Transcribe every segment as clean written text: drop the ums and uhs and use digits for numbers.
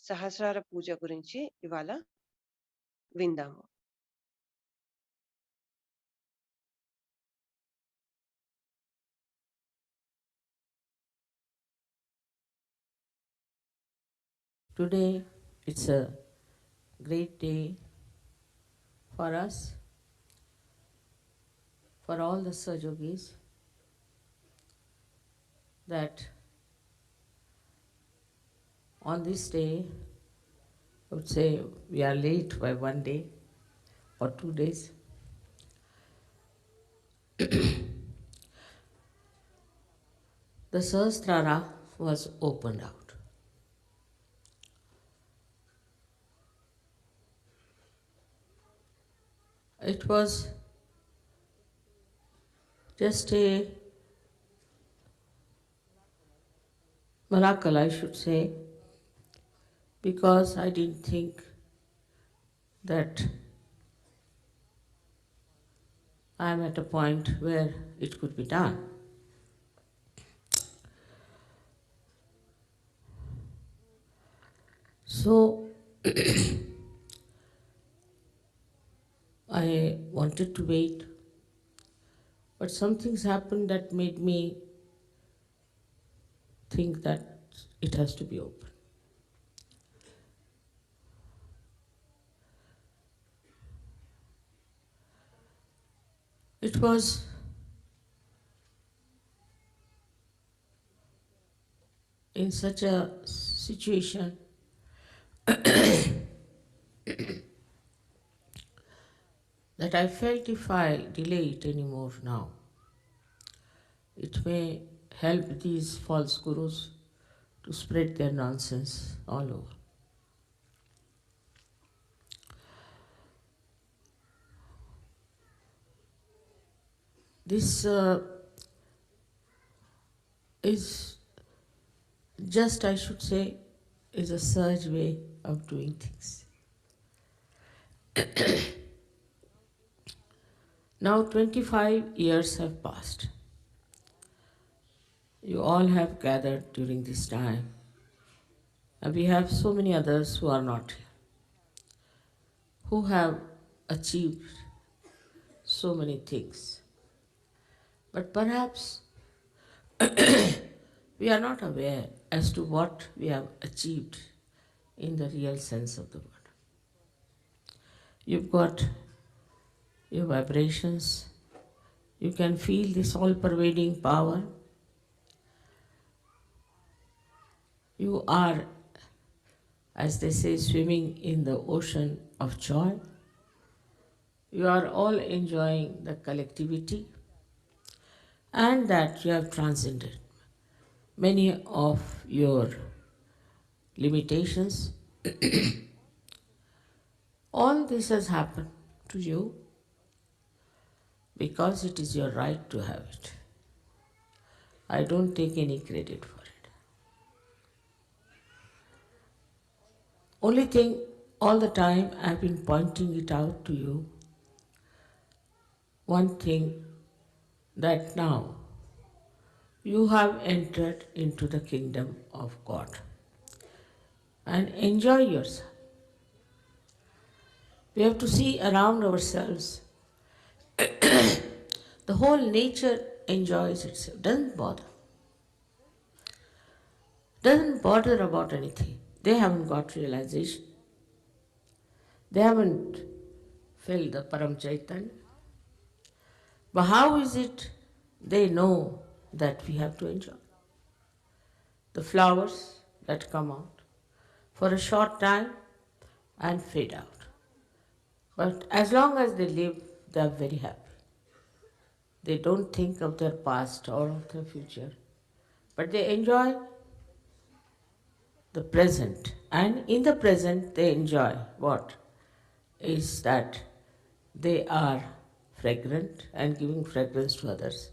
సహస్రార పూజ గురించి ఇవాళ విందాము. Today it's a great day for us, for all the Sahajogis, that on this day, I would say we are late by 1 day or 2 days. The Sahasrara was opened out. It was just a miracle, I should say, because I didn't think that I am at a point where it could be done. So I wanted to wait, but some things happened that made me think that it has to be open. It was in such a situation that I felt if I delay it anymore now, it may help these false gurus to spread their nonsense all over. This is just, I should say, is a surge way of doing things. Now 25 years have passed. You all have gathered during this time, and we have so many others who are not here, who have achieved so many things. But perhaps we are not aware as to what we have achieved in the real sense of the word. You've got your vibrations, you can feel this all-pervading power. You are, as they say, swimming in the ocean of joy. You are all enjoying the collectivity and that you have transcended many of your limitations. All this has happened to you because it is your right to have it. I don't take any credit for it. Only thing, all the time I've been pointing it out to you, one thing, that now you have entered into the kingdom of God and enjoy yourself. We have to see around ourselves. The whole nature enjoys itself, doesn't bother. Doesn't bother about anything. They haven't got realization. They haven't felt the Param Chaitanya. But how is it they know that we have to enjoy? The flowers that come out for a short time and fade out. But as long as they live, they are very happy. They don't think of their past or of their future, but they enjoy the present. And in the present, they enjoy what? Is that they are fragrant and giving fragrance to others.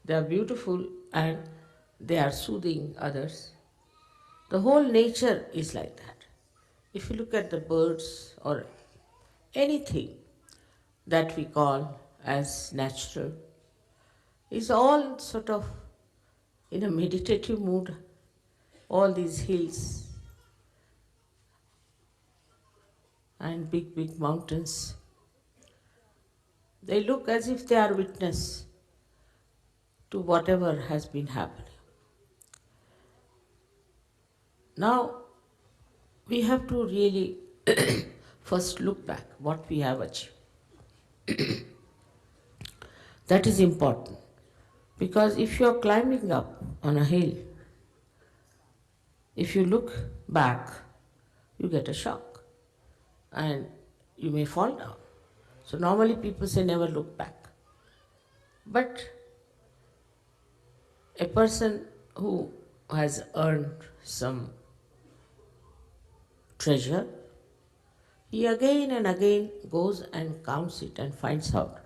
They are beautiful and they are soothing others. The whole nature is like that. If you look at the birds or anything that we call as natural, is all sort of in a meditative mood. All these hills and big, big mountains. They look as if they are witness to whatever has been happening. Now, we have to really first look back what we have achieved. That is important, because if you are climbing up on a hill, if you look back, you get a shock and you may fall down. So normally people say never look back. But a person who has earned some treasure, he again and again goes and counts it and finds out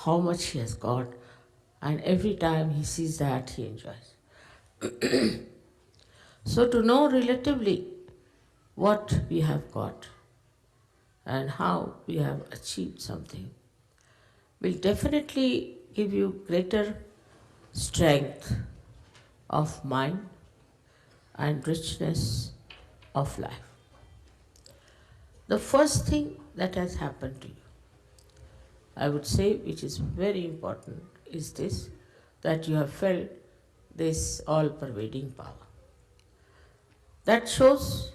how much he has got, and every time he sees that, he enjoys. So to know relatively what we have got and how we have achieved something will definitely give you greater strength of mind and richness of life. The first thing that has happened to you, I would say, which is very important, is this, that you have felt this all-pervading power. That shows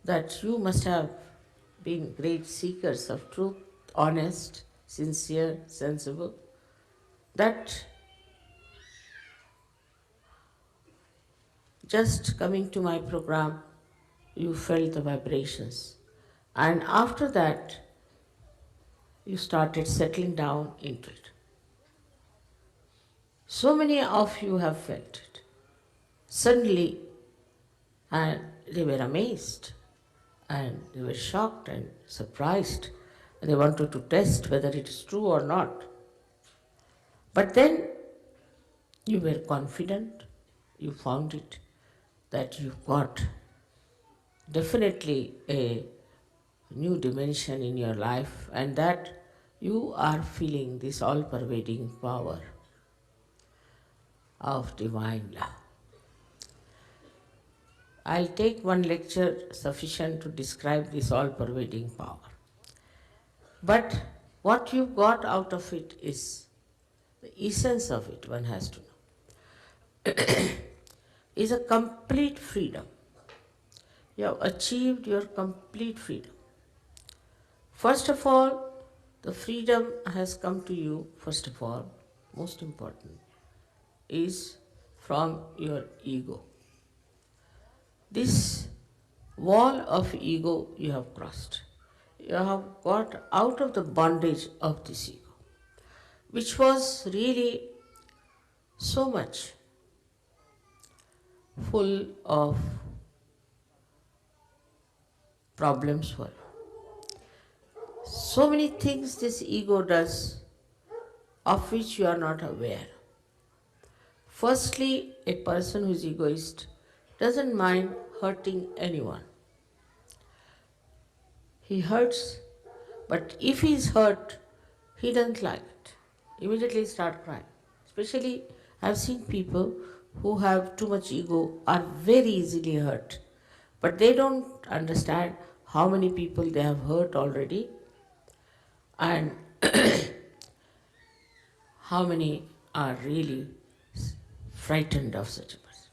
that you must have been great seekers of truth, honest, sincere, sensible, that just coming to my program, you felt the vibrations. And after that, you started settling down into it. So many of you have felt it. Suddenly, and they were amazed, and they were shocked and surprised, and they wanted to test whether it is true or not. But then you were confident, you found it, that you got definitely a new dimension in your life, and that you are feeling this all-pervading power of divine love. I'll take one lecture sufficient to describe this all-pervading power. But what you got out of it is the essence of it, one has to know, is a complete freedom. You have achieved your complete freedom. First of all, the freedom has come to you, first of all, most important, is from your ego. This wall of ego you have crossed. You have got out of the bondage of this ego, which was really so much full of problems for you. So many things this ego does of which you are not aware. Firstly, a person who is egoist doesn't mind hurting anyone. He hurts, but if he is hurt, he doesn't like it. Immediately start crying. Especially, I've seen people who have too much ego are very easily hurt, but they don't understand how many people they have hurt already and how many are really frightened of such a person.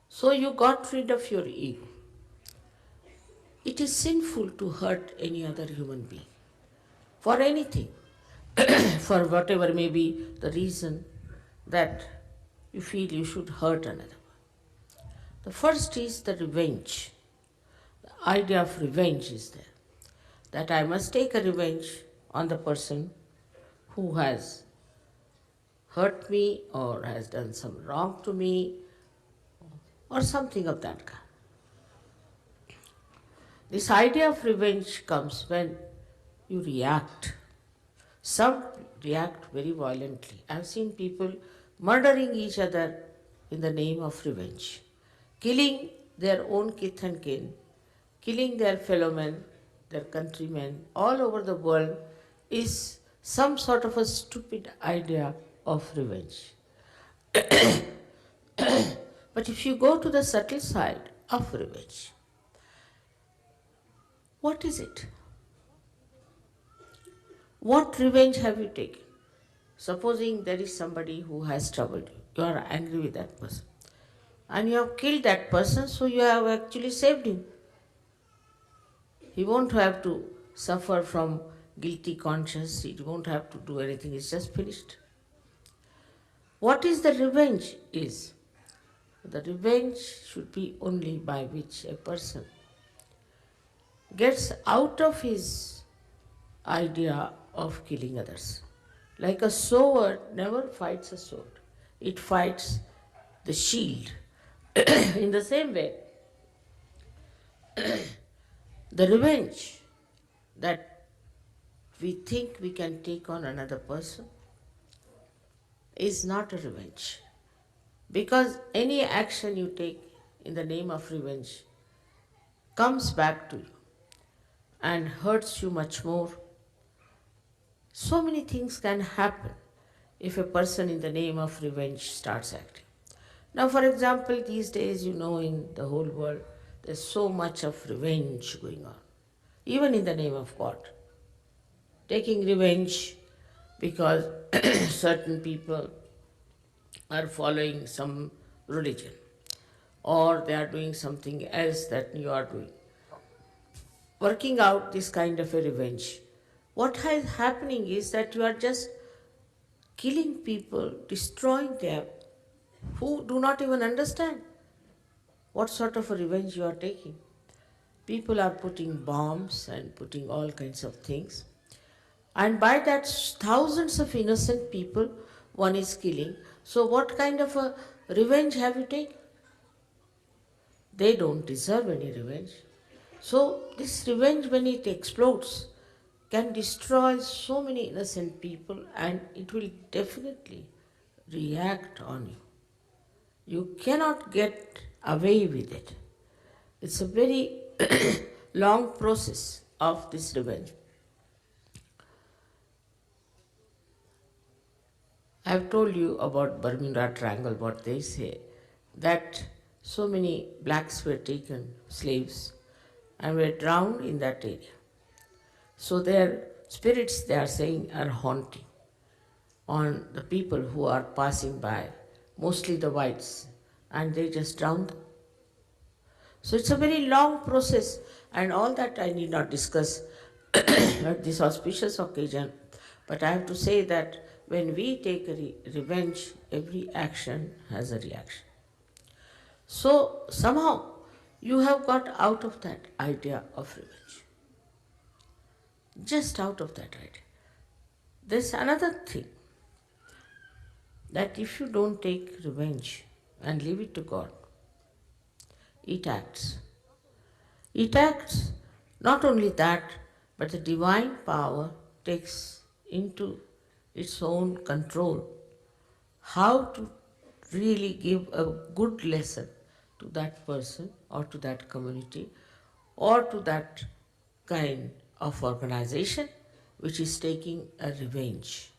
So you got rid of your ego. It is sinful to hurt any other human being for anything, for whatever may be the reason that you feel you should hurt another one. The first is the revenge. The idea of revenge is there, that I must take a revenge on the person who has hurt me or has done some wrong to me or something of that kind. This idea of revenge comes when you react. Some react very violently. I've seen people murdering each other in the name of revenge, killing their own kith and kin, killing their fellow men, their countrymen all over the world is some sort of a stupid idea of revenge. But if you go to the subtle side of revenge, What is it? What revenge have you taken? Supposing there is somebody who has troubled you, you are angry with that person, and you have killed that person, so you have actually saved him. He won't have to suffer from guilty conscience, he won't have to do anything, it's just finished. What is the revenge is? The revenge should be only by which a person gets out of his idea of killing others. Like a sword never fights a sword, it fights the shield. In the same way, the revenge that we think we can take on another person is not a revenge. Because any action you take in the name of revenge comes back to you and hurts you much more. So many things can happen if a person in the name of revenge starts acting. Now, for example, these days, in the whole world, there's so much of revenge going on, even in the name of God. Taking revenge because certain people are following some religion or they are doing something else that you are doing. Working out this kind of a revenge. What is happening is that you are just killing people, destroying them who do not even understand what sort of a revenge you are taking. People are putting bombs and putting all kinds of things. And by that, thousands of innocent people one is killing. So, what kind of a revenge have you taken? They don't deserve any revenge. So, this revenge, when it explodes, can destroy so many innocent people and it will definitely react on you. You cannot get away with it. It's a very long process of this revenge. I have told you about Bermuda Triangle, what they say, that so many blacks were taken, slaves, and were drowned in that area. So their spirits, they are saying, are haunting on the people who are passing by, mostly the whites, and they just drown them. So it's a very long process, and all that I need not discuss at this auspicious occasion. But I have to say that when we take a revenge, every action has a reaction. So somehow you have got out of that idea of revenge. Just out of that idea. There's another thing that if you don't take revenge and leave it to God, it acts. It acts. Not only that, but the divine power takes into its own control how to really give a good lesson to that person or to that community or to that kind of organization which is taking a revenge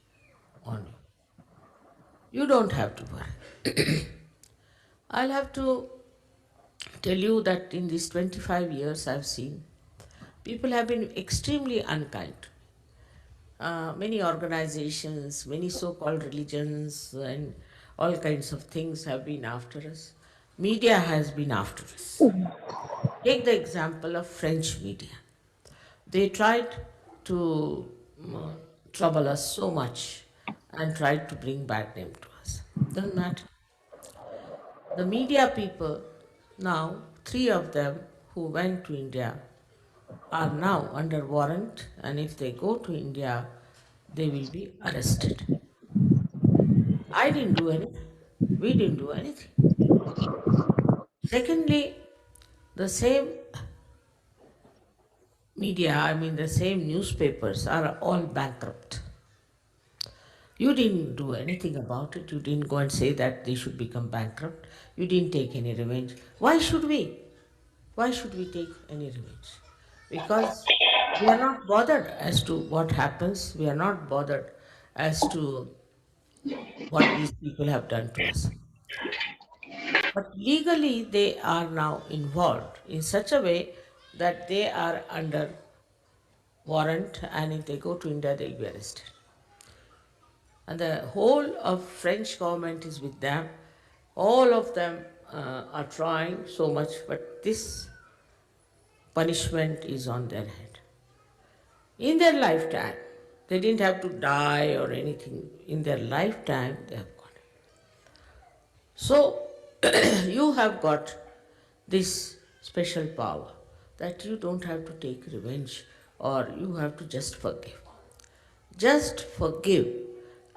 on you. You don't have to worry. I'll have to tell you that in these 25 years I've seen people have been extremely unkind. Many organizations, many so-called religions and all kinds of things have been after us. Media has been after us. Take the example of French media. They tried to trouble us so much and tried to bring bad name to us. Doesn't matter. The media people now, three of them who went to India are now under warrant, and if they go to India, they will be arrested. I didn't do anything. We didn't do anything. Secondly, the same media, I mean the same newspapers are all bankrupt. You didn't do anything about it. You didn't go and say that they should become bankrupt. You didn't take any revenge. Why should we? Why should we take any revenge? Because we are not bothered as to what happens. We are not bothered as to what these people have done to us. But legally, they are now involved in such a way that they are under warrant, and if they go to India, they'll be arrested. And the whole of French government is with them. All of them are trying so much, but this punishment is on their head. In their lifetime, they didn't have to die or anything. In their lifetime, they have got it. So, you have got this special power that you don't have to take revenge, or you have to just forgive. Just forgive,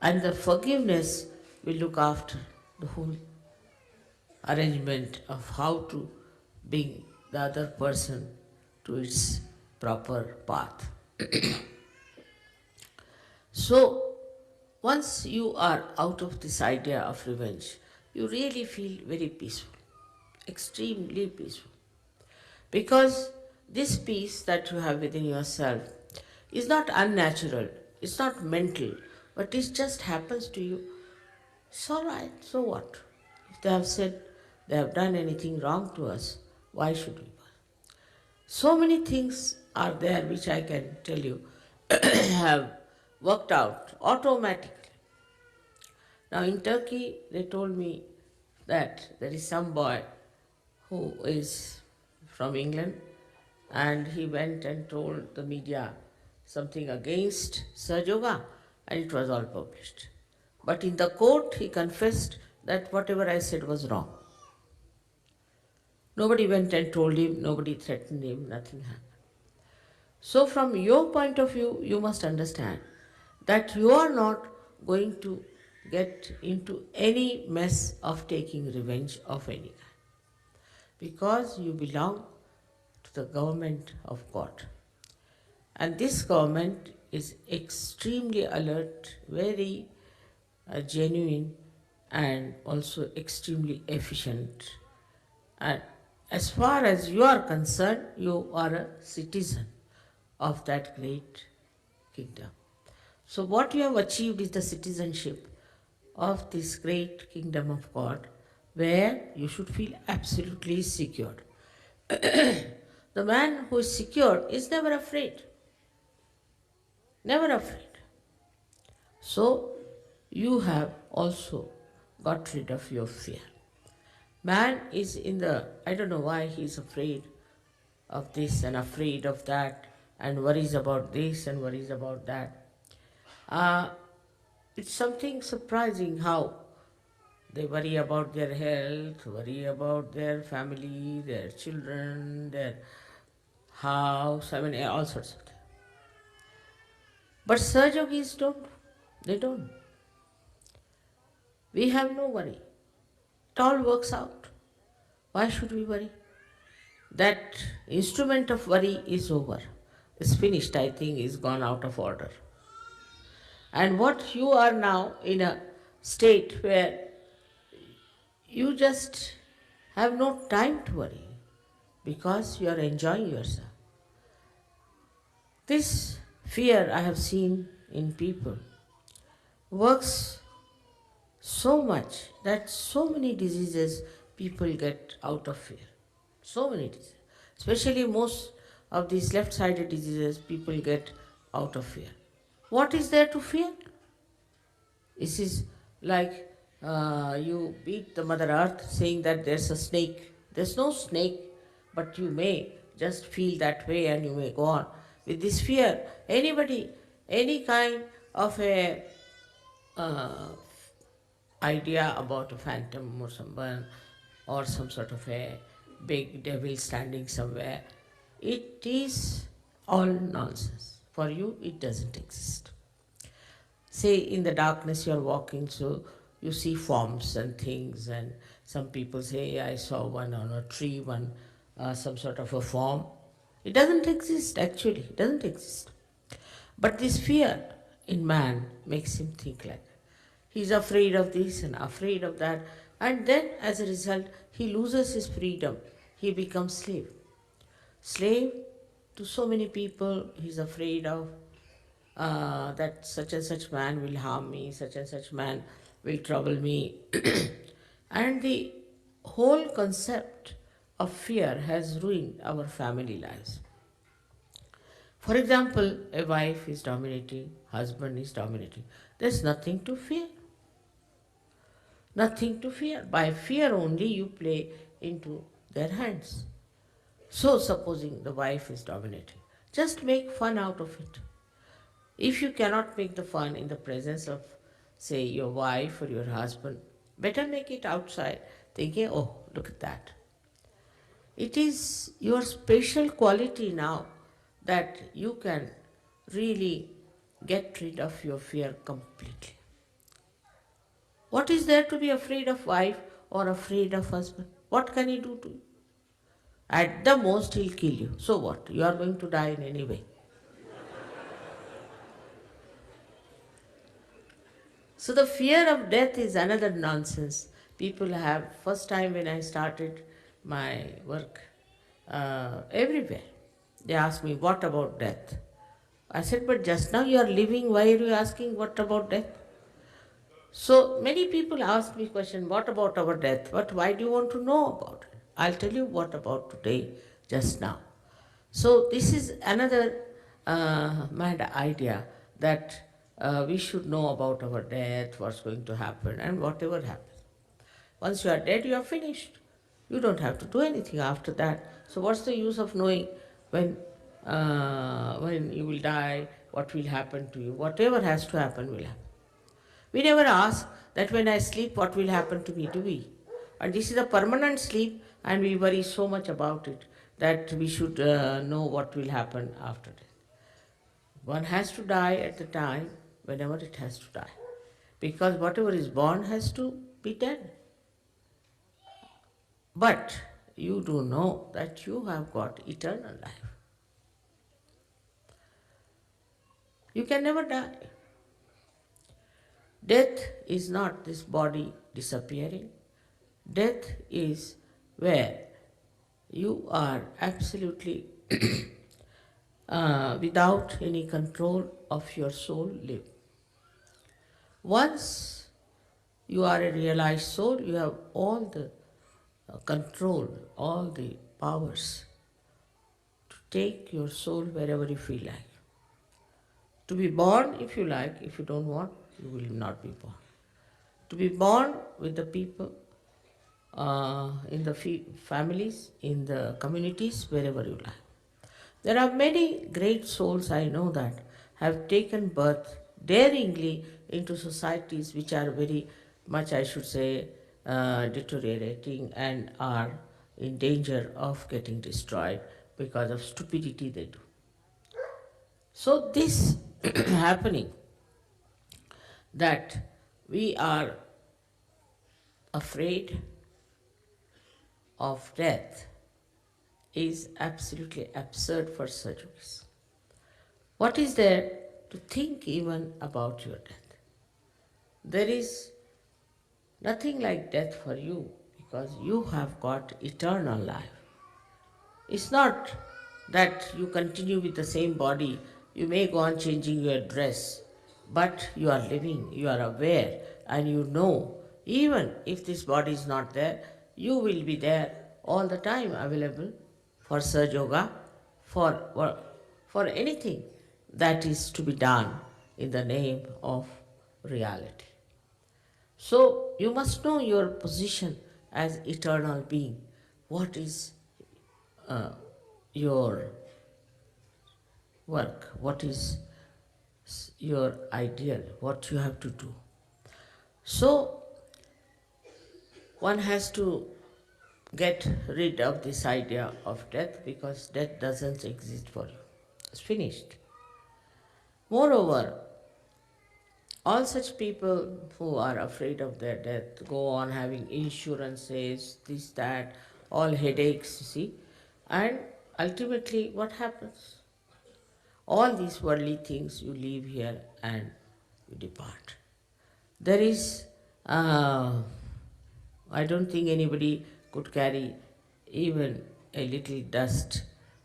and the forgiveness will look after the whole arrangement of how to bring the other person to its proper path. So, once you are out of this idea of revenge, you really feel very peaceful, extremely peaceful. Because this peace that you have within yourself is not unnatural, it's not mental, but it just happens to you. It's all right, so what? If they have said they have done anything wrong to us, why should we? So many things are there which I can tell you have worked out automatically. Now in Turkey, they told me that there is some boy who is from England, and he went and told the media something against Sahajayoga, and it was all published. But in the court, he confessed that whatever I said was wrong. Nobody went and told him, nobody threatened him, nothing happened. So from your point of view, you must understand that you are not going to get into any mess of taking revenge of any kind, because you belong to the government of God. And this government is extremely alert, very genuine, and also extremely efficient. And as far as you are concerned, you are a citizen of that great kingdom. So what you have achieved is the citizenship of this great kingdom of God, where you should feel absolutely secured. The man who is secure is never afraid. Never afraid. So you have also got rid of your fear. Man is in the, I don't know why he is afraid of this and afraid of that, and worries about this and worries about that. It's something surprising how they worry about their health, worry about their family, their children, their house, I mean all sorts of things. But Sahajogis don't. They don't. We have no worry. It all works out. Why should we worry? That instrument of worry is over. It's finished, I think, is gone out of order. And what you are now in a state where you just have no time to worry, because you are enjoying yourself. This fear I have seen in people works so much that so many diseases people get out of fear. So many diseases. Especially most of these left-sided diseases people get out of fear. What is there to fear? This is like you beat the Mother Earth saying that there's a snake. There's no snake, but you may just feel that way and you may go on. With this fear, anybody, any kind of a idea about a phantom or someone or some sort of a big devil standing somewhere, it is all nonsense. For you, it doesn't exist. Say in the darkness you are walking, so you see forms and things, and some people say, I saw one on a tree, some sort of a form. It doesn't exist actually, it doesn't exist. But this fear in man makes him think like that. He's afraid of this and afraid of that, and then as a result, he loses his freedom. He becomes slave. Slave to so many people. He's afraid of that such and such man will harm me, such and such man will trouble me. And the whole concept of fear has ruined our family lives. For example, a wife is dominating, husband is dominating. There's nothing to fear. Nothing to fear. By fear only you play into their hands. So, supposing the wife is dominating, just make fun out of it. If you cannot make the fun in the presence of, say, your wife or your husband, better make it outside, thinking, oh, look at that. It is your special quality now that you can really get rid of your fear completely. What is there to be afraid of wife or afraid of husband? What can he do to you? At the most, he'll kill you. So what? You are going to die in any way. So the fear of death is another nonsense people have. First time when I started my work, everywhere, they asked me, what about death? I said, but just now you are living, why are you asking what about death? So many people ask me question, what about our death? But why do you want to know about it? I'll tell you what about today, just now. So this is another mad idea that we should know about our death, what's going to happen, and whatever happens. Once you are dead, you are finished. You don't have to do anything after that. So what's the use of knowing when you will die, what will happen to you? Whatever has to happen will happen. We never ask that when I sleep, what will happen to me, do we? And this is a permanent sleep, and we worry so much about it that we should know what will happen after death. One has to die at the time whenever it has to die, because whatever is born has to be dead. But you do know that you have got eternal life. You can never die. Death is not this body disappearing. Death is where you are absolutely without any control of your soul live. Once you are a realized soul, you have all the control, all the powers to take your soul wherever you feel like. To be born if you like, if you don't want, you will not be born. To be born with the people, in the families, in the communities, wherever you like. There are many great souls I know that have taken birth daringly into societies which are very much, I should say, deteriorating and are in danger of getting destroyed because of stupidity they do. So this happening, that we are afraid of death, is absolutely absurd for surgeries. What is there to think even about your death? There is nothing like death for you because you have got eternal life. It's not that you continue with the same body, you may go on changing your dress, but you are living, you are aware, and you know, even if this body is not there, you will be there all the time available for Sahajayoga, for anything that is to be done in the name of reality. So you must know your position as eternal being. What is your work? What is your ideal? What you have to do? So one has to get rid of this idea of death because death doesn't exist for you. It's finished. Moreover, all such people who are afraid of their death go on having insurances, this, that, all headaches, you see, and ultimately what happens? All these worldly things you leave here and you depart. There is, I don't think anybody could carry even a little dust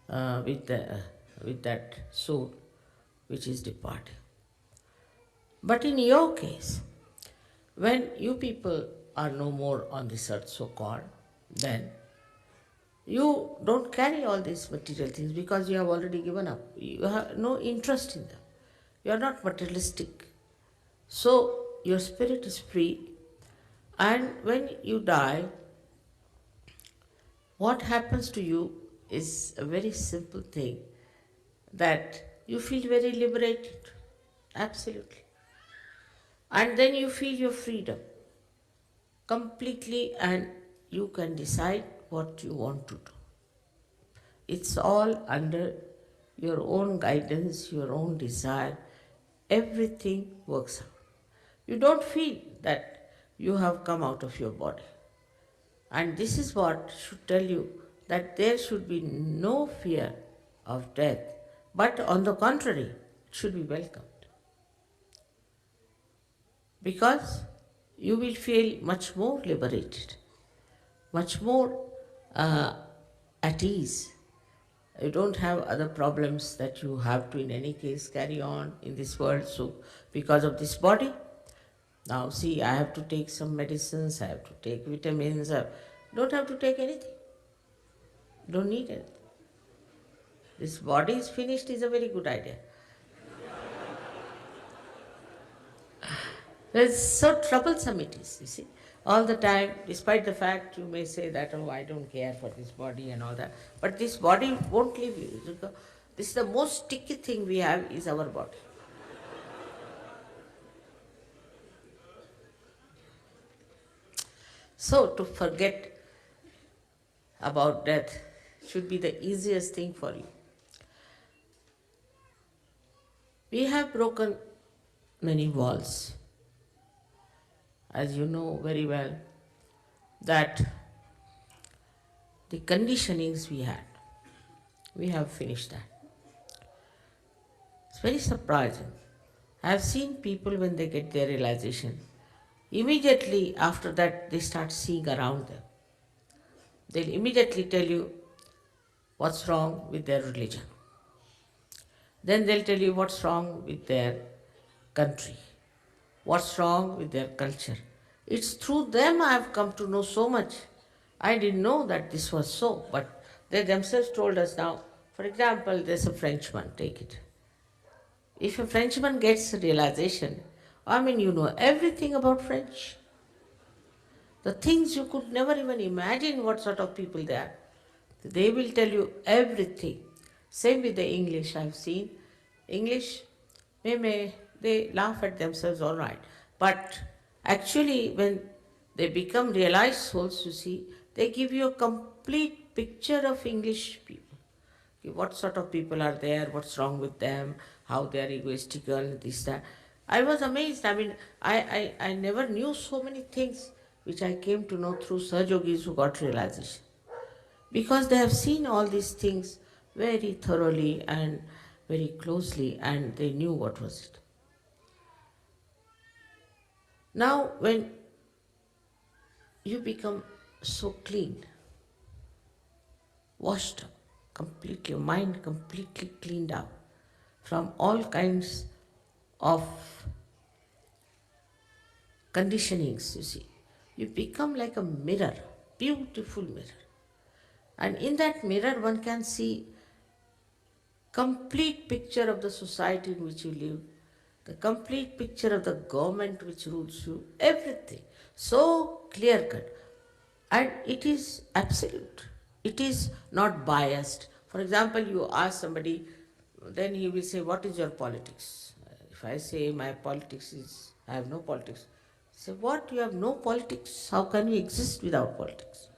with that soul which is departing. But in your case, when you people are no more on this earth, so called, then You don't carry all these material things because you have already given up. You have no interest in them. You are not materialistic. So your spirit is free, and when you die, what happens to you is a very simple thing, that you feel very liberated, absolutely. And then you feel your freedom completely, and you can decide what you want to do. It's all under your own guidance, your own desire. Everything works out. You don't feel that you have come out of your body. And this is what should tell you that there should be no fear of death, but on the contrary, it should be welcomed. Because you will feel much more liberated, much more uh, at ease. You don't have other problems that you have to, in any case, carry on in this world. So, because of this body, now see, I have to take some medicines, I have to take vitamins, I don't have to take anything. Don't need anything. This body is finished is a very good idea. It's so troublesome it is, you see. All the time, despite the fact you may say that, oh, I don't care for this body and all that, but this body won't leave you. This is the most sticky thing we have, is our body. So to forget about death should be the easiest thing for you. We have broken many walls. As you know very well, that the conditionings we have finished that. It's very surprising. I have seen people when they get their realization, immediately after that they start seeing around them. They'll immediately tell you what's wrong with their religion. Then they'll tell you what's wrong with their country, what's wrong with their culture. It's through them I have come to know so much. I didn't know that this was so, but they themselves told us now. For example, there's a Frenchman, take it. If a Frenchman gets a realization, I mean, you know everything about French. The things you could never even imagine what sort of people they are. They will tell you everything. Same with the English, I've seen. English, they laugh at themselves, all right. But actually, when they become realized souls, you see, they give you a complete picture of English people. What sort of people are there, what's wrong with them, how they are egoistical, this, that. I was amazed. I mean, I never knew so many things which I came to know through Sahajogis who got realization. Because they have seen all these things very thoroughly and very closely, and they knew what was it. Now, when you become so clean, washed up, completely, your mind completely cleaned out from all kinds of conditionings, you see, you become like a mirror, beautiful mirror. And in that mirror, one can see complete picture of the society in which you live, the complete picture of the government which rules you, everything. So clear cut. And it is absolute. It is not biased. For example, you ask somebody, then he will say, what is your politics? If I say my politics is, I have no politics. Say, what? You have no politics? How can you exist without politics?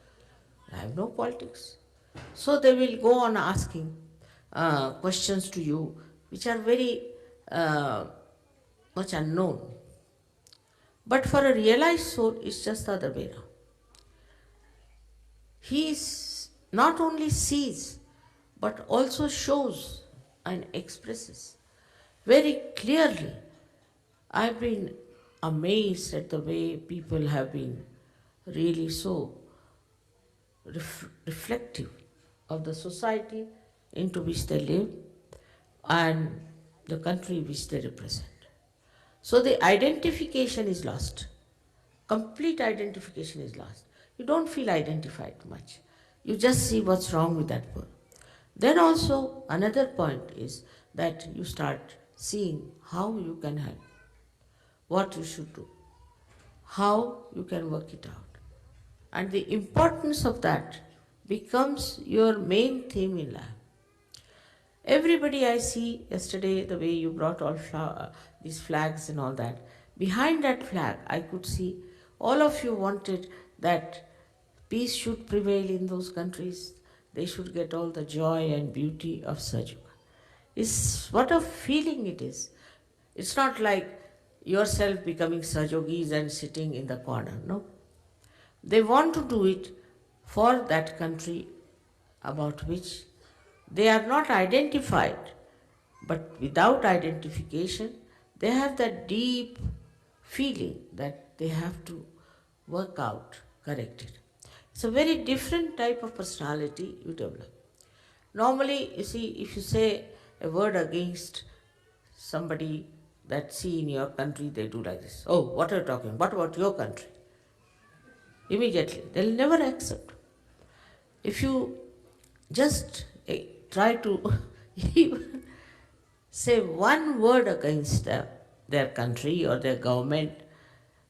I have no politics. So they will go on asking questions to you which are very much unknown. But for a realized soul, it's just the other way around. He not only sees, but also shows and expresses very clearly. I've been amazed at the way people have been really so reflective of the society into which they live and the country which they represent. So the identification is lost. Complete identification is lost. You don't feel identified much. You just see what's wrong with that word. Then also another point is that you start seeing how you can help, what you should do, how you can work it out. And the importance of that becomes your main theme in life. Everybody I see yesterday, the way you brought all these flags and all that, behind that flag, I could see all of you wanted that peace should prevail in those countries. They should get all the joy and beauty of Sahajayoga. It's what a feeling it is. It's not like yourself becoming Sahajogis and sitting in the corner, no. They want to do it for that country about which they are not identified, but without identification, they have that deep feeling that they have to work out, correct it. It's a very different type of personality you develop. Normally, you see, if you say a word against somebody that see in your country, they do like this. Oh, what are you talking? What about your country? Immediately, they'll never accept. If you just try to even say one word against their country or their government,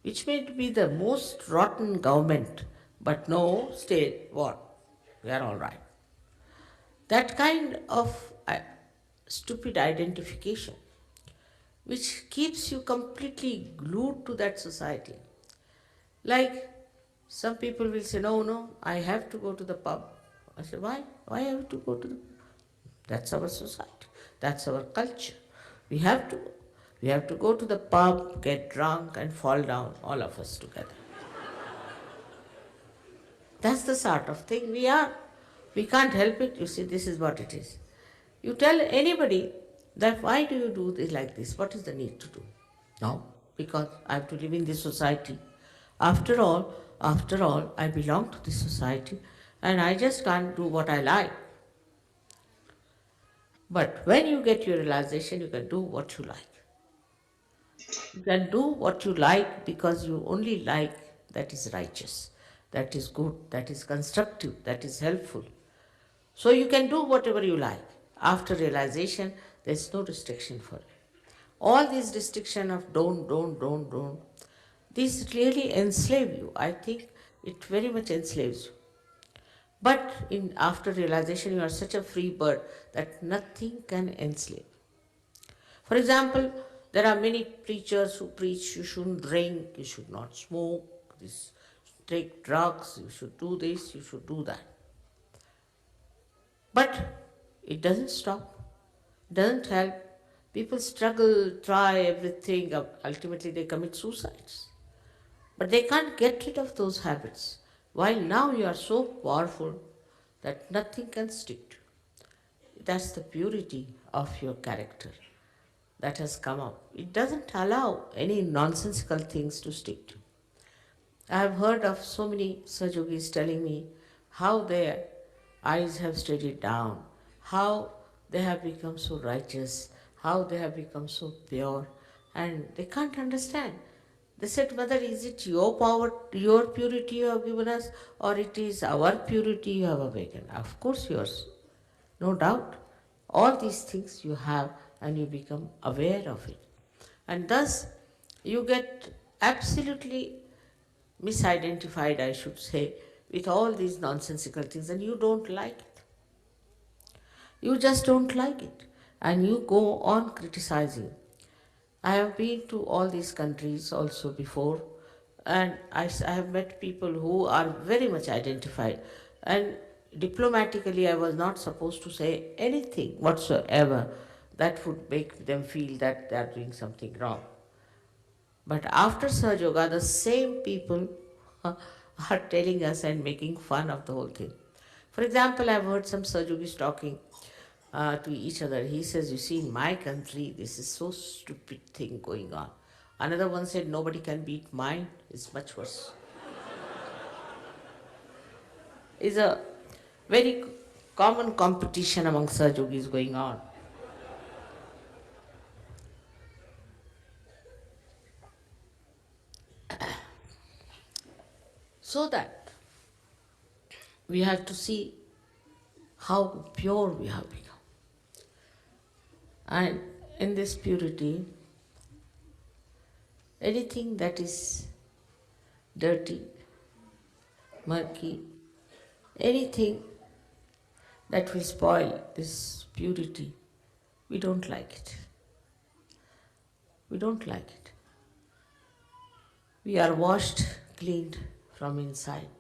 which may be the most rotten government, but no, state, what? We are all right. That kind of stupid identification, which keeps you completely glued to that society. Like some people will say, no, no, I have to go to the pub. I say, why? Why have to go to the pub? That's our society. That's our culture. We have to go. We have to go to the pub, get drunk and fall down, all of us together. That's the sort of thing we are. We can't help it. You see, this is what it is. You tell anybody that why do you do this like this? What is the need to do? No, because I have to live in this society. After all, I belong to this society and I just can't do what I like. But when you get your realization, you can do what you like. You can do what you like because you only like that is righteous, that is good, that is constructive, that is helpful. So you can do whatever you like. After realization, there is no restriction for it. All these restriction of don't, these really enslave you. I think it very much enslaves you. But after realization, you are such a free bird that nothing can enslave. For example, there are many preachers who preach you shouldn't drink, you should not smoke, take drugs, you should do this, you should do that. But it doesn't stop, doesn't help. People struggle, try everything, ultimately they commit suicides. But they can't get rid of those habits. While now you are so powerful that nothing can stick to you. That's the purity of your character that has come up. It doesn't allow any nonsensical things to stick to. I have heard of so many Sahajogis telling me how their eyes have steadied down, how they have become so righteous, how they have become so pure, and they can't understand. They said, Mother, is it your power, your purity you have given us, or it is our purity you have awakened? Of course yours, no doubt. All these things you have and you become aware of it. And thus you get absolutely misidentified, I should say, with all these nonsensical things, and you don't like it. You just don't like it, and you go on criticizing. I have been to all these countries also before, and I have met people who are very much identified. And diplomatically, I was not supposed to say anything whatsoever that would make them feel that they are doing something wrong. But after Sahajayoga, the same people are telling us and making fun of the whole thing. For example, I've heard some Sahajogis talking to each other. He says, you see, in my country, this is so stupid thing going on. Another one said, nobody can beat mine. It's much worse. It's a very common competition among Sahajogis going on. So that we have to see how pure we have become. And in this purity, anything that is dirty, murky, anything that will spoil this purity, we don't like it. We don't like it. We are washed, cleaned from inside,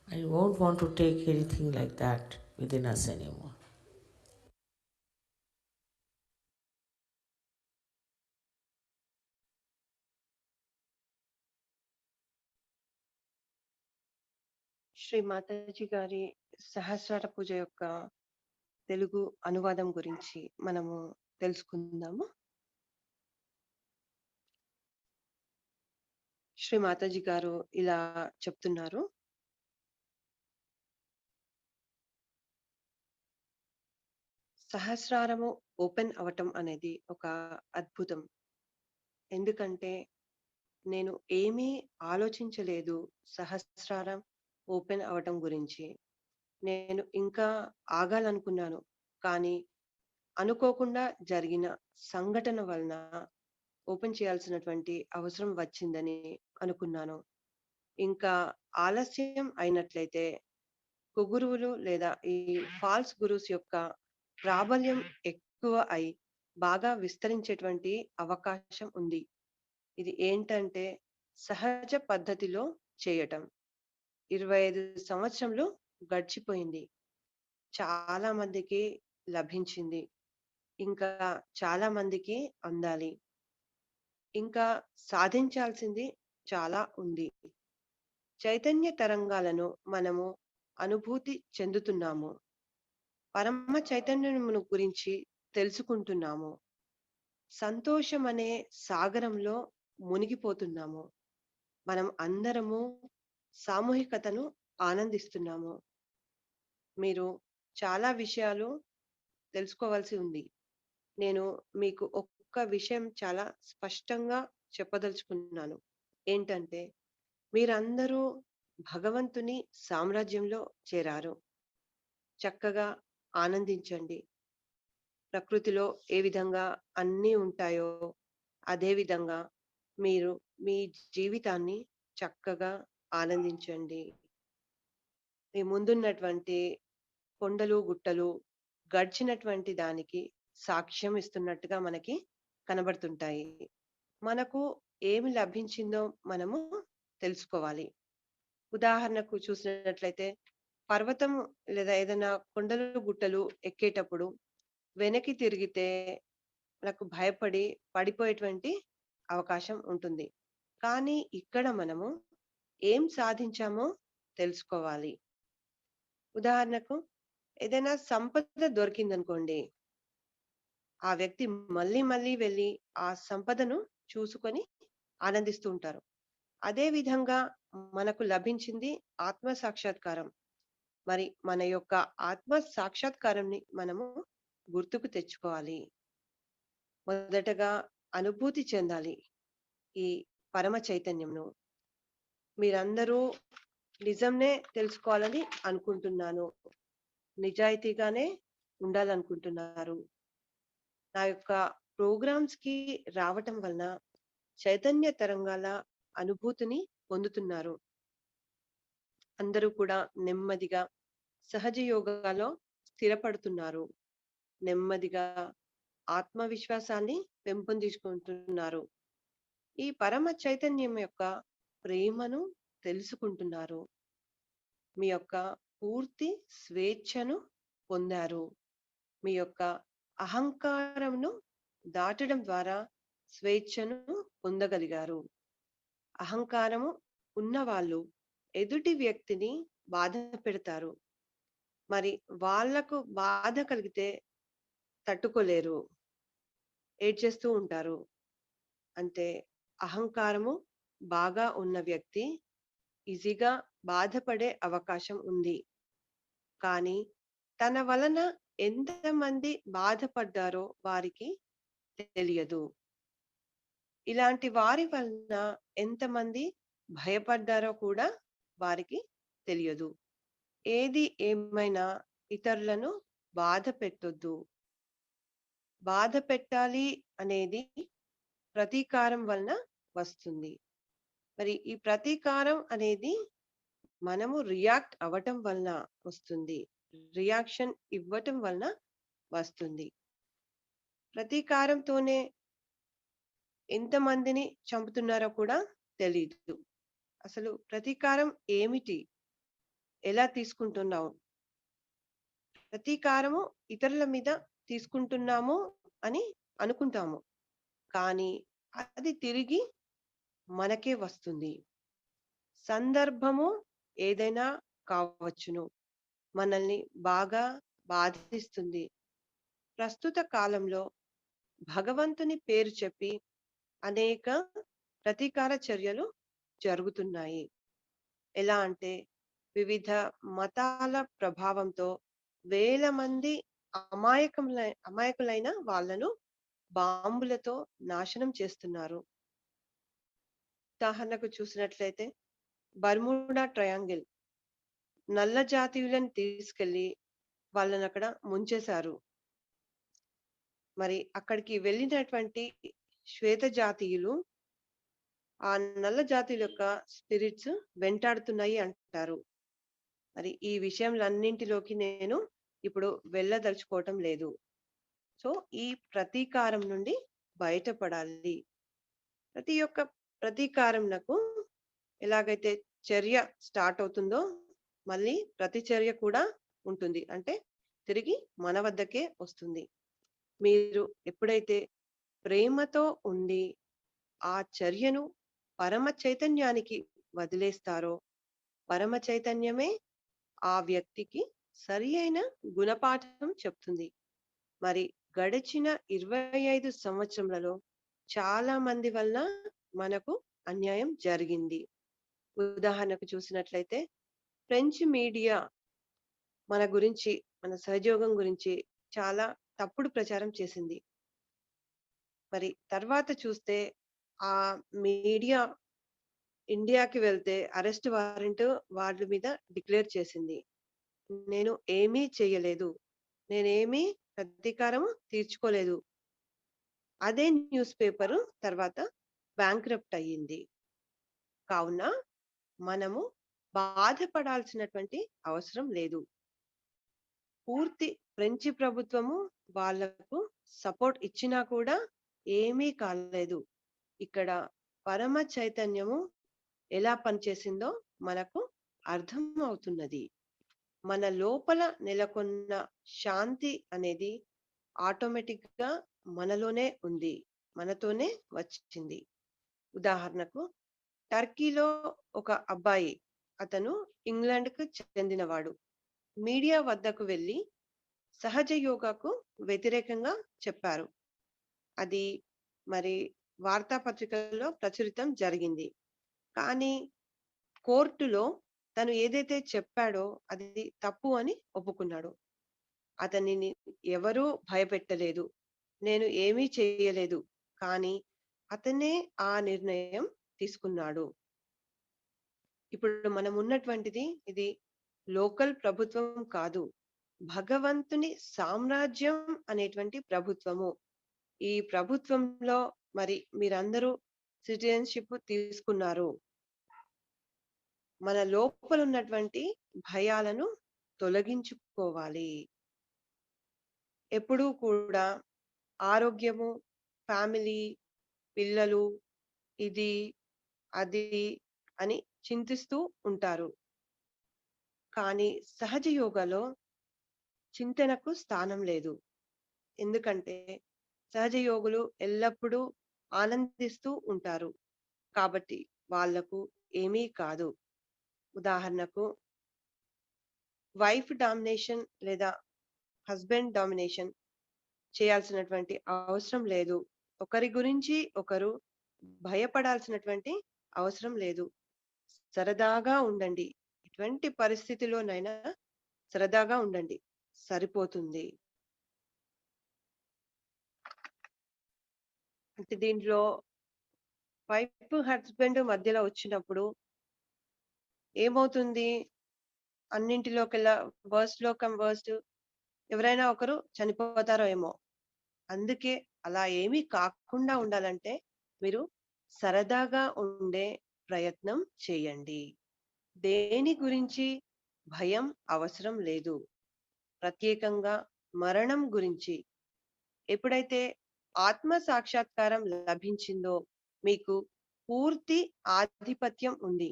and we won't want to take anything like that within us anymore. Shri Mataji గారి సహస్రార పూజ యొక్క తెలుగు అనువాదం గురించి మనము తెలుసుకుందాము. శ్రీ మాతాజీ గారు ఇలా చెప్తున్నారు. సహస్రారము ఓపెన్ అవటం అనేది ఒక అద్భుతం. ఎందుకంటే నేను ఏమీ ఆలోచించలేదు సహస్రారం ఓపెన్ అవటం గురించి. నేను ఇంకా ఆగాలనుకున్నాను. కానీ అనుకోకుండా జరిగిన సంఘటన వలన ఓపెన్ చేయాల్సినటువంటి అవసరం వచ్చిందని అనుకున్నాను. ఇంకా ఆలస్యం అయినట్లయితే కుగురువులు లేదా ఈ ఫాల్స్ గురుస్ యొక్క ప్రాబల్యం ఎక్కువ అయి బాగా విస్తరించేటువంటి అవకాశం ఉంది. ఇది ఏంటంటే సహజ పద్ధతిలో చేయటం. 25 సంవత్సరంలో గడిచిపోయింది. చాలా మందికి లభించింది. ఇంకా చాలా మందికి అందాలి. ఇంకా సాధించాల్సింది చాలా ఉంది. చైతన్య తరంగాలను మనము అనుభూతి చెందుతున్నాము. పరమ చైతన్యమును గురించి తెలుసుకుంటున్నాము. సంతోషం అనే సాగరంలో మునిగిపోతున్నాము. మనం అందరము సామూహికతను ఆనందిస్తున్నాము. మీరు చాలా విషయాలు తెలుసుకోవాల్సి ఉంది. నేను మీకు ఒక్క విషయం చాలా స్పష్టంగా చెప్పదలుచుకున్నాను. ఏంటంటే మీరందరూ భగవంతుని సామ్రాజ్యంలో చేరారు. చక్కగా ఆనందించండి. ప్రకృతిలో ఏ విధంగా అన్నీ ఉంటాయో అదే విధంగా మీరు మీ జీవితాన్ని చక్కగా ఆనందించండి. మీ ముందున్నటువంటి కొండలు, గుట్టలు గడిచినటువంటి దానికి సాక్ష్యం ఇస్తున్నట్టుగా మనకి కనబడుతుంటాయి. మనకు ఏమి లభించిందో మనము తెలుసుకోవాలి. ఉదాహరణకు చూసినట్లయితే పర్వతం లేదా ఏదైనా కొండలు, గుట్టలు ఎక్కేటప్పుడు వెనక్కి తిరిగితే మనకు భయపడి పడిపోయేటువంటి అవకాశం ఉంటుంది. కానీ ఇక్కడ మనము ఏం సాధించామో తెలుసుకోవాలి. ఉదాహరణకు ఏదైనా సంపద దొరికిందనుకోండి, ఆ వ్యక్తి మళ్ళీ మళ్ళీ వెళ్ళి ఆ సంపదను చూసుకొని ఆనందిస్తూ ఉంటారు. అదే విధంగా మనకు లభించింది ఆత్మ సాక్షాత్కారం. మరి మన యొక్క ఆత్మ సాక్షాత్కారంని మనము గుర్తుకు తెచ్చుకోవాలి. మొదటగా అనుభూతి చెందాలి ఈ పరమ చైతన్యంను. మీరందరూ నిజంనే తెలుసుకోవాలని అనుకుంటున్నాను. నిజాయితీగానే ఉండాలనుకుంటున్నారు. నా యొక్క ప్రోగ్రామ్స్ కి రావటం వలన చైతన్య తరంగాల అనుభూతిని పొందుతున్నారు. అందరూ కూడా నెమ్మదిగా సహజ యోగాలో స్థిరపడుతున్నారు. నెమ్మదిగా ఆత్మవిశ్వాసాన్ని పెంపొందించుకుంటున్నారు. ఈ పరమ చైతన్యం యొక్క ప్రేమను తెలుసుకుంటున్నారు. మీ యొక్క పూర్తి స్వేచ్ఛను పొందారు. మీ యొక్క అహంకారంను దాటడం ద్వారా స్వేచ్ఛను పొందగలిగారు. అహంకారము ఉన్నవాళ్ళు ఎదుటి వ్యక్తిని బాధ పెడతారు. మరి వాళ్లకు బాధ కలిగితే తట్టుకోలేరు, ఏడ్చేస్తూ ఉంటారు. అంటే అహంకారము బాగా ఉన్న వ్యక్తి ఈజీగా బాధపడే అవకాశం ఉంది. కానీ తన వలన ఎంతమంది బాధపడ్డారో వారికి తెలియదు. ఇలాంటి వారి వలన ఎంతమంది భయపడ్డారో కూడా వారికి తెలియదు. ఏది ఏమైనా ఇతరులను బాధ పెట్టొద్దు. బాధ పెట్టాలి అనేది ప్రతీకారం వలన వస్తుంది. మరి ఈ ప్రతీకారం అనేది మనము రియాక్ట్ అవ్వటం వలన వస్తుంది. రియాక్షన్ ఇవ్వటం వలన వస్తుంది. ప్రతీకారంతోనే ఎంతమందిని చంపుతున్నారో కూడా తెలీదు. అసలు ప్రతీకారం ఏమిటి? ఎలా తీసుకుంటున్నావు? ప్రతీకారము ఇతరుల మీద తీసుకుంటున్నాము అని అనుకుంటాము. కానీ అది తిరిగి మనకే వస్తుంది. సందర్భము ఏదైనా కావచ్చును. మనల్ని బాగా బాధిస్తుంది. ప్రస్తుత కాలంలో భగవంతుని పేరు చెప్పి అనేక ప్రతీకార చర్యలు జరుగుతున్నాయి. ఎలా అంటే వివిధ మతాల ప్రభావంతో వేల మంది అమాయకులైన వాళ్ళను బాంబులతో నాశనం చేస్తున్నారు. ఉదాహరణకు చూసినట్లయితే బర్ముడా ట్రయాంగిల్ నల్ల జాతీయులను తీసుకెళ్లి వాళ్ళని అక్కడ ముంచేశారు. మరి అక్కడికి వెళ్ళినటువంటి శ్వేత జాతీయులు ఆ నల్ల జాతీయుల యొక్క స్పిరిట్స్ వెంటాడుతున్నాయి అంటారు. మరి ఈ విషయంలన్నింటిలోకి నేను ఇప్పుడు వెళ్ళదలుచుకోవటం లేదు. సో ఈ ప్రతీకారం నుండి బయటపడాలి. ప్రతి ఒక్క ప్రతీకారంనకు ఎలాగైతే చర్య స్టార్ట్ అవుతుందో మళ్ళీ ప్రతిచర్య కూడా ఉంటుంది. అంటే తిరిగి మన వద్దకే వస్తుంది. మీరు ఎప్పుడైతే ప్రేమతో ఉండి ఆ చర్యను పరమ చైతన్యానికి వదిలేస్తారో పరమ చైతన్యమే ఆ వ్యక్తికి సరి అయిన గుణపాఠం చెప్తుంది. మరి గడిచిన 25 సంవత్సరములలో చాలా మంది వల్ల మనకు అన్యాయం జరిగింది. ఉదాహరణకు చూసినట్లయితే ఫ్రెంచ్ మీడియా మన గురించి మన సహజయోగం గురించి చాలా తప్పుడు ప్రచారం చేసింది. మరి తర్వాత చూస్తే ఆ మీడియా ఇండియాకి వెళ్తే అరెస్ట్ వారెంట్ వాళ్ళ మీద డిక్లేర్ చేసింది. నేను ఏమీ చేయలేదు. నేనేమీ ప్రతీకారం తీర్చుకోలేదు. అదే న్యూస్ పేపరు తర్వాత బ్యాంక్రప్ట్ అయ్యింది. కావున మనము బాధపడాల్సినటువంటి అవసరం లేదు. పూర్తి ఫ్రెంచ్ ప్రభుత్వము వాళ్లకు సపోర్ట్ ఇచ్చినా కూడా ఏమీ కాలేదు. ఇక్కడ పరమ చైతన్యము ఎలా పనిచేసిందో మనకు అర్థం అవుతున్నది. మన లోపల నెలకొన్న శాంతి అనేది ఆటోమేటిక్ గా మనలోనే ఉంది. మనతోనే వచ్చింది. ఉదాహరణకు టర్కీలో ఒక అబ్బాయి అతను ఇంగ్లాండ్‌కు చెందినవాడు. మీడియా వద్దకు వెళ్లి సహజ యోగాకు వ్యతిరేకంగా చెప్పారు. అది మరి వార్తాపత్రికల్లో ప్రచురితం జరిగింది. కానీ కోర్టులో తను ఏదైతే చెప్పాడో అది తప్పు అని ఒప్పుకున్నాడు. అతనిని ఎవరూ భయపెట్టలేదు. నేను ఏమీ చేయలేదు. కానీ అతనే ఆ నిర్ణయం తీసుకున్నాడు. ఇప్పుడు మనం ఉన్నటువంటిది ఇది లోకల్ ప్రభుత్వం కాదు. భగవంతుని సామ్రాజ్యం అనేటువంటి ప్రభుత్వము. ఈ ప్రభుత్వంలో మరి మీరందరూ సిటిజన్షిప్ తీసుకున్నారు. మన లోపల ఉన్నటువంటి భయాలను తొలగించుకోవాలి. ఎప్పుడూ కూడా ఆరోగ్యము, ఫ్యామిలీ, పిల్లలు, ఇది, అది అని చింతిస్తూ ఉంటారు. కానీ సహజ యోగాలో చింతనకు స్థానం లేదు. ఎందుకంటే సహజ యోగులు ఎల్లప్పుడూ ఆనందిస్తూ ఉంటారు. కాబట్టి వాళ్లకు ఏమీ కాదు. ఉదాహరణకు వైఫ్ డామినేషన్ లేదా హస్బెండ్ డామినేషన్ చేయాల్సినటువంటి అవసరం లేదు. ఒకరి గురించి ఒకరు భయపడాల్సినటువంటి అవసరం లేదు. సరదాగా ఉండండి. ఎటువంటి పరిస్థితిలోనైనా సరదాగా ఉండండి. సరిపోతుంది. అంటే దీంట్లో వైఫ్, హస్బెండ్ మధ్యలో వచ్చినప్పుడు ఏమవుతుంది? అన్నింటిలోకెల్లా వర్స్ట్‌లో కమ్ వర్స్ట్ ఎవరైనా ఒకరు చనిపోతారో ఏమో. అందుకే అలా ఏమీ కాకుండా ఉండాలంటే మీరు సరదాగా ఉండే ప్రయత్నం చేయండి. దేని గురించి భయం అవసరం లేదు. ప్రత్యేకంగా మరణం గురించి ఎప్పుడైతే ఆత్మ సాక్షాత్కారం లభించిందో మీకు పూర్తి ఆధిపత్యం ఉంది.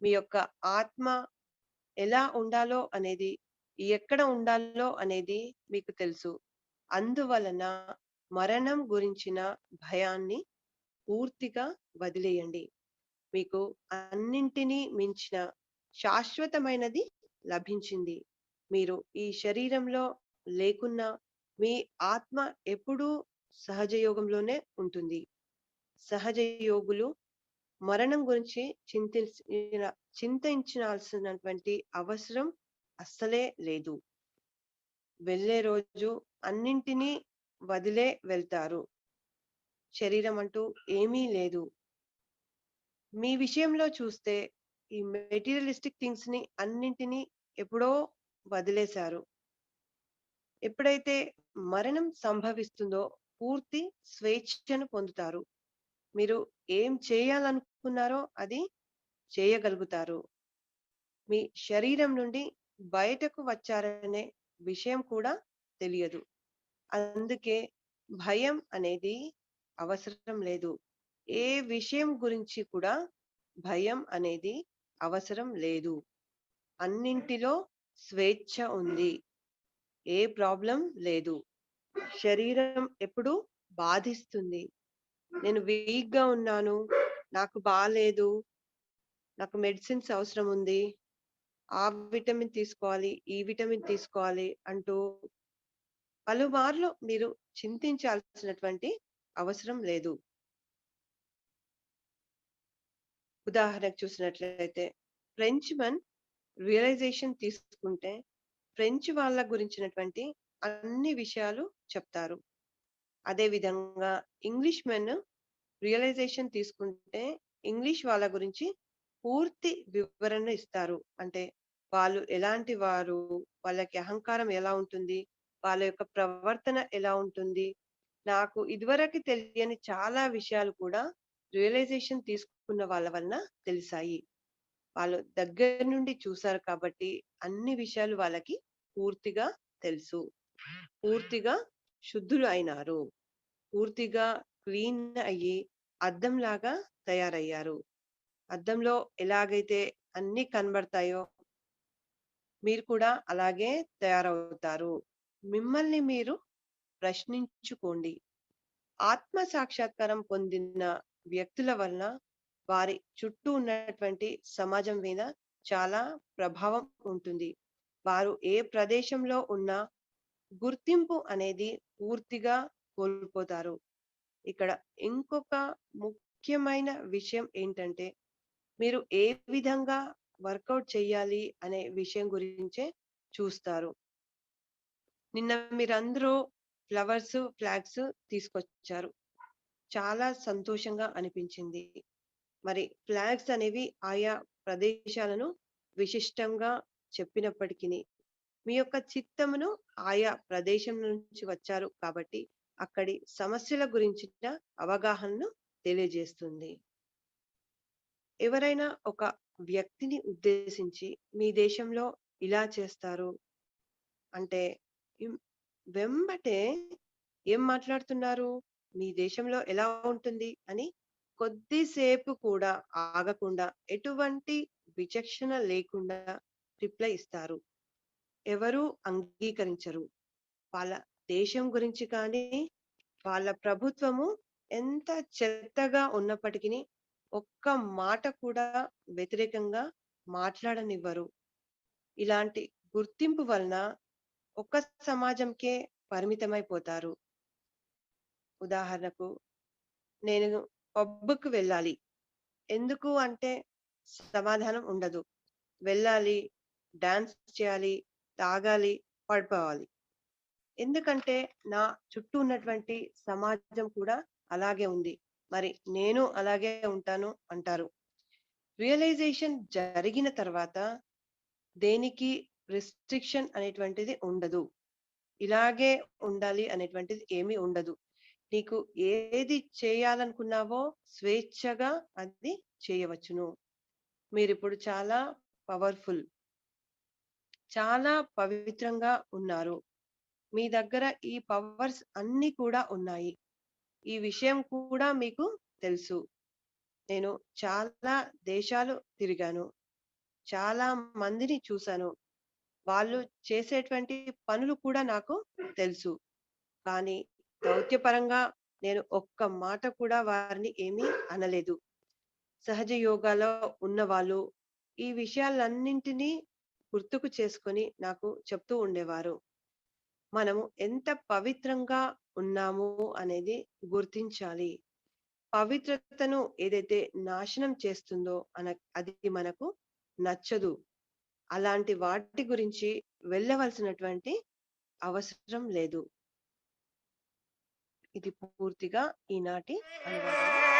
మీ యొక్క ఆత్మ ఎలా ఉండాలో అనేది, ఎక్కడ ఉండాలో అనేది మీకు తెలుసు. అందువలన మరణం గురించిన భయాన్ని పూర్తిగా వదిలేయండి. మీకు అన్నింటినీ మించిన శాశ్వతమైనది లభించింది. మీరు ఈ శరీరంలో లేకున్నా మీ ఆత్మ ఎప్పుడూ సహజయోగంలోనే ఉంటుంది. సహజయోగులు మరణం గురించి చింతించాల్సినటువంటి అవసరం అస్సలే లేదు. వెళ్ళే రోజు అన్నింటినీ వదిలే వెళ్తారు. శరీరం అంటూ ఏమీ లేదు. మీ విషయంలో చూస్తే ఈ మెటీరియలిస్టిక్ థింగ్స్ ని అన్నింటినీ ఎప్పుడో వదిలేశారు. ఎప్పుడైతే మరణం సంభవిస్తుందో పూర్తి స్వేచ్ఛను పొందుతారు. మీరు ఏం చేయాలనుకున్నారో అది చేయగలుగుతారు. మీ శరీరం నుండి బయటకు వచ్చారనే విషయం కూడా తెలియదు. అందుకే భయం అనేది అవసరం లేదు. ఏ విషయం గురించి కూడా భయం అనేది అవసరం లేదు. అన్నింటిలో స్వేచ్ఛ ఉంది. ఏ ప్రాబ్లం లేదు. శరీరం ఎప్పుడూ బాధిస్తుంది. నేను వీక్‌గా ఉన్నాను. నాకు బాలేదు. నాకు మెడిసిన్స్ అవసరం ఉంది. ఆ విటమిన్ తీసుకోవాలి, ఈ విటమిన్ తీసుకోవాలి అంటూ పలుమార్లు మీరు చింతించాల్సినటువంటి అవసరం లేదు. ఉదాహరణకు చూసినట్లయితే ఫ్రెంచ్‌మన్ రియలైజేషన్ తీసుకుంటే ఫ్రెంచ్ వాళ్ళ గురించినటువంటి అన్ని విషయాలు చెప్తారు. అదే విధంగా ఇంగ్లీష్ మెన్ రియలైజేషన్ తీసుకుంటే ఇంగ్లీష్ వాళ్ళ గురించి పూర్తి వివరణ ఇస్తారు. అంటే వాళ్ళు ఎలాంటి వారు, వాళ్ళకి అహంకారం ఎలా ఉంటుంది, వాళ్ళ యొక్క ప్రవర్తన ఎలా ఉంటుంది. నాకు ఇదివరకు తెలియని చాలా విషయాలు కూడా రియలైజేషన్ తీసుకున్న వాళ్ళ వలన తెలిసాయి. వాళ్ళు దగ్గర నుండి చూసారు కాబట్టి అన్ని విషయాలు వాళ్ళకి పూర్తిగా తెలుసు. పూర్తిగా శుద్ధులు అయినారు. పూర్తిగా క్లీన్ అయ్యి అద్దంలాగా తయారయ్యారు. అద్దంలో ఎలాగైతే అన్ని కనబడతాయో మీరు కూడా అలాగే తయారవుతారు. మిమ్మల్ని మీరు ప్రశ్నించుకోండి. ఆత్మ సాక్షాత్కారం పొందిన వ్యక్తుల వలన వారి చుట్టూ ఉన్నటువంటి సమాజం మీద చాలా ప్రభావం ఉంటుంది. వారు ఏ ప్రదేశంలో ఉన్నా గుర్తింపు అనేది పూర్తిగా కోల్పోతారు. ఇక్కడ ఇంకొక ముఖ్యమైన విషయం ఏంటంటే మీరు ఏ విధంగా వర్కౌట్ చేయాలి అనే విషయం గురించే చూస్తారు. నిన్న మీరందరూ ఫ్లవర్స్, ఫ్లాగ్స్ తీసుకొచ్చారు. చాలా సంతోషంగా అనిపించింది. మరి ఫ్లాగ్స్ అనేవి ఆయా ప్రదేశాలను విశిష్టంగా చెప్పినప్పటికీ మీ యొక్క చిత్తమును ఆయా ప్రదేశం నుంచి వచ్చారు కాబట్టి అక్కడి సమస్యల గురించిన అవగాహనను తెలియజేస్తుంది. ఎవరైనా ఒక వ్యక్తిని ఉద్దేశించి మీ దేశంలో ఇలా చేస్తారు అంటే వెంబటే ఏం మాట్లాడుతున్నారు, మీ దేశంలో ఎలా ఉంటుంది అని కొద్దిసేపు కూడా ఆగకుండా ఎటువంటి విచక్షణ లేకుండా రిప్లై ఇస్తారు. ఎవరు అంగీకరించరు. వాళ్ళ దేశం గురించి కానీ వాళ్ళ ప్రభుత్వము ఎంత చెత్తగా ఉన్నప్పటికీ ఒక్క మాట కూడా వ్యతిరేకంగా మాట్లాడనివ్వరు. ఇలాంటి గుర్తింపు వలన ఒక్క సమాజంకే పరిమితమైపోతారు. ఉదాహరణకు నేను పబ్‌కి వెళ్ళాలి. ఎందుకు అంటే సమాధానం ఉండదు. వెళ్ళాలి, డాన్స్ చేయాలి, తాగాలి, పడిపోవాలి. ఎందుకంటే నా చుట్టూ ఉన్నటువంటి సమాజం కూడా అలాగే ఉంది. మరి నేను అలాగే ఉంటాను అంటారు. రియలైజేషన్ జరిగిన తర్వాత దేనికి రిస్ట్రిక్షన్ అనేటువంటిది ఉండదు. ఇలాగే ఉండాలి అనేటువంటిది ఏమీ ఉండదు. నీకు ఏది చేయాలనుకున్నావో స్వేచ్ఛగా అది చేయవచ్చును. మీరిప్పుడు చాలా పవర్‌ఫుల్. చాలా పవిత్రంగా ఉన్నారు. మీ దగ్గర ఈ పవర్స్ అన్నీ కూడా ఉన్నాయి. ఈ విషయం కూడా మీకు తెలుసు. నేను చాలా దేశాలు తిరిగాను. చాలా మందిని చూసాను. వాళ్ళు చేసేటువంటి పనులు కూడా నాకు తెలుసు. కానీ దౌత్యపరంగా నేను ఒక్క మాట కూడా వారిని ఏమీ అనలేదు. సహజ యోగాలో ఉన్నవాళ్ళు ఈ విషయాలన్నింటినీ గుర్తుకు చేసుకొని నాకు చెప్తూ ఉండేవారు. మనము ఎంత పవిత్రంగా ఉన్నాము అనేది గుర్తించాలి. పవిత్రతను ఏదైతే నాశనం చేస్తుందో అది మనకు నచ్చదు. అలాంటి వాటి గురించి వెళ్ళవలసినటువంటి అవసరం లేదు. ఇది పూర్తిగా ఈనాటి అనువాదం.